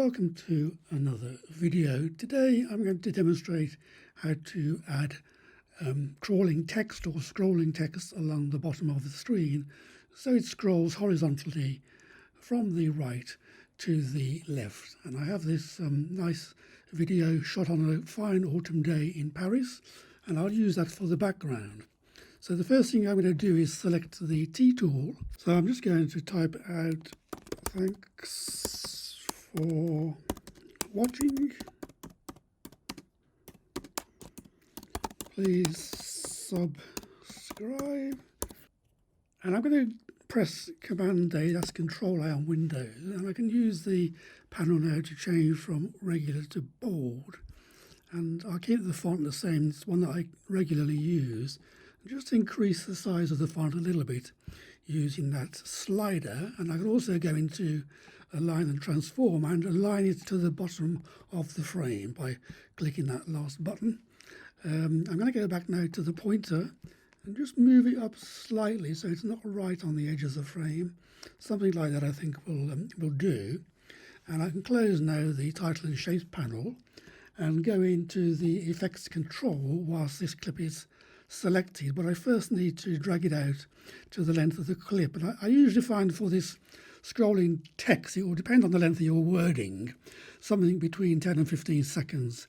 welcome to another video. Today I'm going to demonstrate how to add crawling text or scrolling text along the bottom of the screen so it scrolls horizontally from the right to the left. And I have this nice video shot on a fine autumn day in Paris, and I'll use that for the background. So the first thing I'm going to do is select the T tool. So I'm just going to type out "Thanks for watching. Please subscribe." And I'm going to press Command A, that's Control A on Windows, and I can use the panel now to change from regular to bold. And I'll keep the font the same, it's one that I regularly use. Just increase the size of the font a little bit using that slider, and I can also go into Align and Transform and align it to the bottom of the frame by clicking that last button. I'm going to go back now to the pointer and just move it up slightly so it's not right on the edge of the frame. Something like that I think will do. And I can close now the Title and Shapes panel and go into the Effects control whilst this clip is selected, but I first need to drag it out to the length of the clip. And I usually find for this scrolling text, it will depend on the length of your wording. Something between 10 and 15 seconds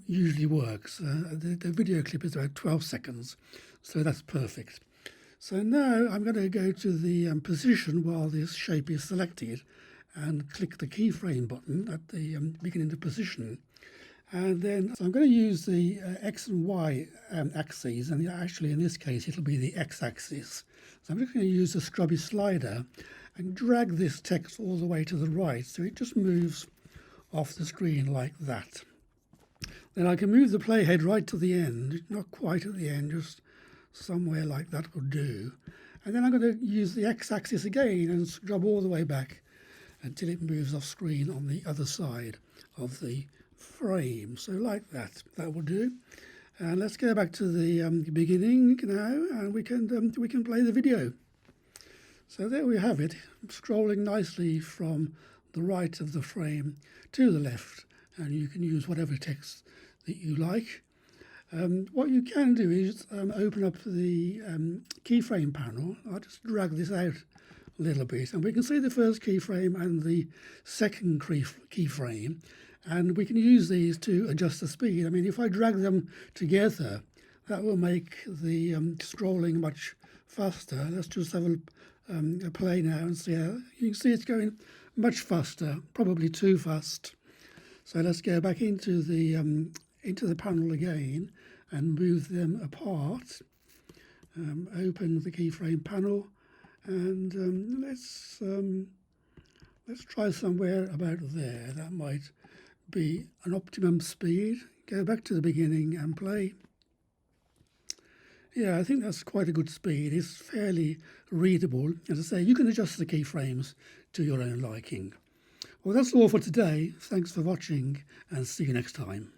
usually works. The video clip is about 12 seconds, so that's perfect. So now I'm going to go to the position while this shape is selected and click the keyframe button at the beginning of position. And then so I'm going to use the X and Y axes, and actually in this case it'll be the X axis. So I'm just going to use the scrubby slider and drag this text all the way to the right so it just moves off the screen like that. Then I can move the playhead right to the end, not quite at the end, just somewhere like that will do. And then I'm going to use the X axis again and scrub all the way back until it moves off screen on the other side of the frame. So like that will do. And let's go back to the beginning now, and we can play the video. So there we have it, scrolling nicely from the right of the frame to the left, and you can use whatever text that you like. What you can do is open up the keyframe panel. I'll just drag this out a little bit, and we can see the first keyframe and the second keyframe, and we can use these to adjust the speed. I mean, if I drag them together, that will make the scrolling much faster. Let's just have a play now and see how you can see it's going much faster, probably too fast. So let's go back into the panel again and move them apart. Open the keyframe panel, and let's try somewhere about there. That might be an optimum speed. Go back to the beginning and play. Yeah, I think that's quite a good speed. It's fairly readable. As I say, you can adjust the keyframes to your own liking. Well, that's all for today. Thanks for watching, and see you next time.